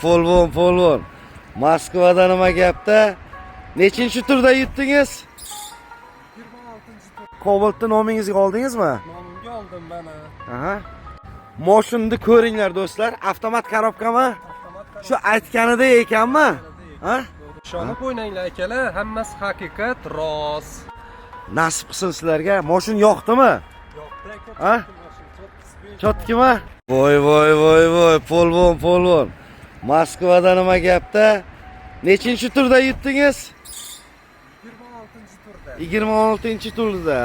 polvon. Moskvada nima gapda? Nechinchi turda yutdingiz? 26-tur. Cobalt'ni nomingizga oldingizmi? Nomimga oldim mana. Aha. Moshinni ko'ringlar do'stlar. Avtomat korobkami? Shu aytganida ekanmi? Ha? Ishonib o'ynanglar akalar, hammasi haqiqat, rost. Nasib qilsin sizlarga. Moshin yoqdimi? Yo'qda aka. Ha? Chotkimi? Voy, polvon. Moskvada nima gapda? Nechinchi turda yutdingiz? 26-turda. 26-turda.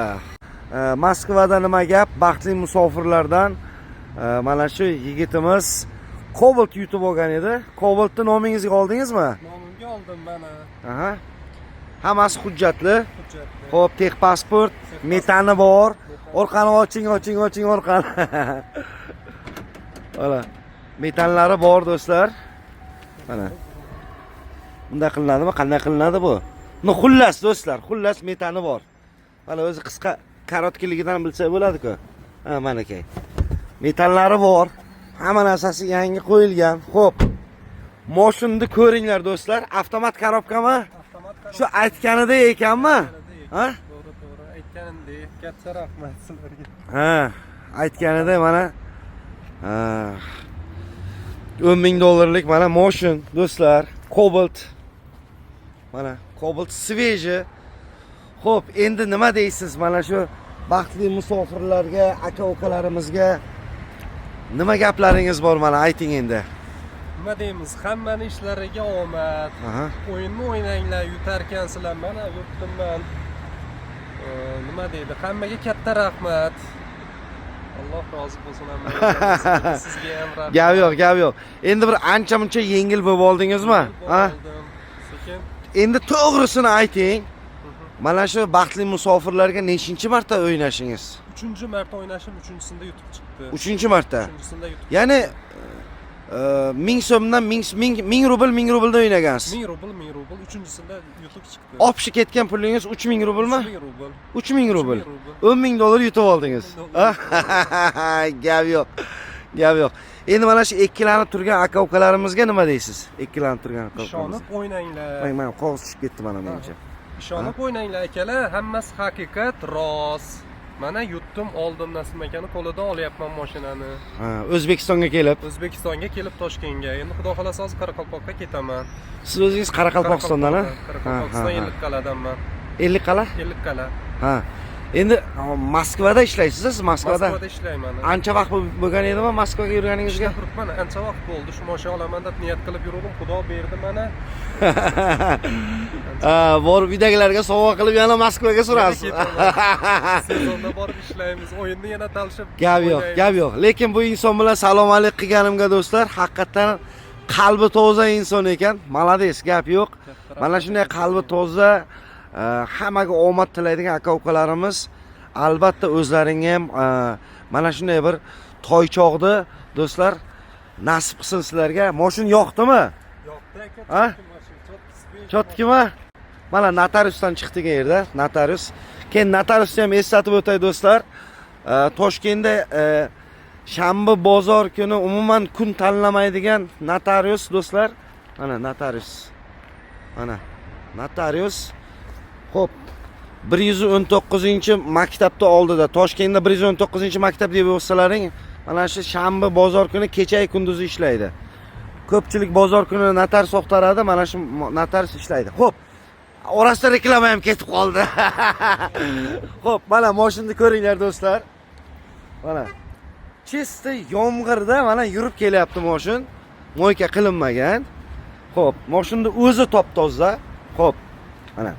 Moskvada nima gap? Baxtli musofirlardan mana shu yigitimiz Cobalt yutib olgan edi. Cobaltni nomingizga oldingizmi? Nomimga oldim mana. Aha. Hammasi hujjatli. Hujjatli. Xo'p, texpasport, metani bor. Orqani oching orqani. Mana. Metanlari bor do'stlar. Mana. Bunday qilinadimi? Qanday qilinadi bu? Xullas do'stlar, metani bor. Mana o'zi qisqa karotkiligidan bilsa bo'ladi-ku. Ha, mana kay. Metallari bor. Hamma narsasi yangi qo'yilgan. Xo'p. Moshinni ko'ringlar do'stlar. Avtomat korobkami? Shu aytganida ekanmi? Ha? To'g'ri, aytganimdek. Katta rahmat sizlarga. Ha, aytganida mana 10 000 dollarlik mana moshin do'stlar. Cobalt. Mana Cobalt sveji. Xo'p, endi nima deysiz? Mana shu baxtli musofirlarga, aka-ukalarimizga nima gaplaringiz bor, mana ayting endi. Nima deymiz? Hammani ishlariga omad. O'yinni o'ynanglar, yutarkansizlar. Mana yutdim men. Nima deydi? Hammaga katta rahmat. Alloh rozi bo'lsin hammaga. Sizga ham rahmat. Gap yo'q. Endi bir ancha-muncha yengil bo'lib oldingizmi? Ha? Sekin. Endi to'g'risini ayting. Mana shu baxtli musofirlarga nechinchi marta o'ynashingiz? 3-marta o'ynashim, 3-sida yutib chiqdi. 3-marta. 3-sida yutib. Ya'ni 1000 so'mdan 1000 rublda o'ynagansiz. 1000 rubl, 3-sida yutib chiqdi. Opshi ketgan pulingiz 3000 rublmi? 3000 rubl. 3000 rubl. 10 000 dollar yutib oldingiz. Gap yo'q. Endi mana shu ikkilanib turgan aka-ukalarimizga nima deysiz? Ikkilanib turgan aka-ukalarimizga. Ishonib o'ynanglar. Mana qog'oz tushib ketdi mana menimcha. Ishonib o'ynanglar akalar, hammasi haqiqat, rost. Mana yutdim, oldim Nasim akani qo'lida olyapman mashinani. Ha, O'zbekistonga kelib. O'zbekistonga kelib Toshkentga. Endi xudo xolasa hozir Qoraqalpoqqa ketaman. Siz o'zingiz Qoraqalpog'istondan, ha? Qoraqalpog'iston Ellikqal'adanman. Ellikqal'a? Ellikqal'a. Ha. Endi Moskvada ishlaysiz, siz Moskvada? Moskvada ishlayman. Ancha vaqt bo'lgan edimi Moskvaga yurganingizga? Turibman, ancha vaqt bo'ldi. Shu mashina olaman deb niyat qilib yurdim. Xudo berdi mana. Borib uydagilarga sovg'a qilib yana Moskvaga surasiz. Sezonda borib ishlaymiz. O'yinni yana talashib. Gap yo'q. Lekin bu inson bilan salom alik qilganimga do'stlar, haqiqatan qalbi toza inson ekan. Malades, gap yo'q. Mana shunday qalbi toza, hammaga omad tilaydigan aka-ukalarimiz albatta o'zlaringga ham mana shunday bir toychoqni do'stlar nasib qilsin sizlarga. Moshin yoqdimi? Yo'qda aka. Ha? Chotkimi? Mana notariusdan chiqdik yerda, notarius. Keyin notariusni ham eslatib o'tay do'stlar. Toshkentda shanba bozor kuni umuman kun tanlamaydigan notarius do'stlar. Mana notarius. Mana notarius. Xo'p. 119-maktabda oldida, Toshkentda 119-maktab deb o'rsalaring, mana shu shanba bozor kuni kecha-yu kunduzi ishlaydi. Ko'pchilik bozor kuni notarius o'qtaradi, mana shu notarius ishlaydi. Xo'p. Orasida reklama ham ketib qoldi. Xo'p, mana mashinani ko'ringlar do'stlar. Mana chista yomg'irda mana yurib kelyapti mashin. Mo'yka qilinmagan. Xo'p, mashinning o'zi top-toza. Xo'p. Mana.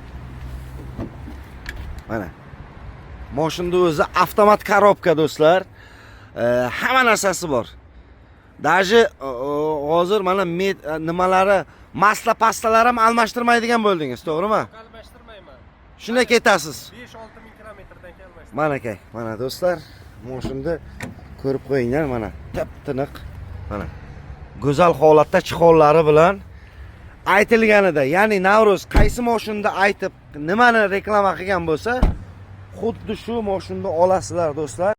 Mashinning o'zi avtomat korobka do'stlar. Hamma narsasi bor. Daji hozir mana nimalari, masla pastalar ham almashtirmaydigan bo'ldingiz, to'g'rimi? Almashtirmayman. Shunday ketasiz. 5-6 ming kilometrdan kelmaysiz. Mana kay, mana do'stlar, mashinani ko'rib qo'yinglar, mana tip-tiniq, mana go'zal holatda chiqonlari bilan aytilganida, ya'ni Navruz qaysi mashinada aytib, nimani reklama qilgan bo'lsa, xuddi shu mashinani olasizlar do'stlar.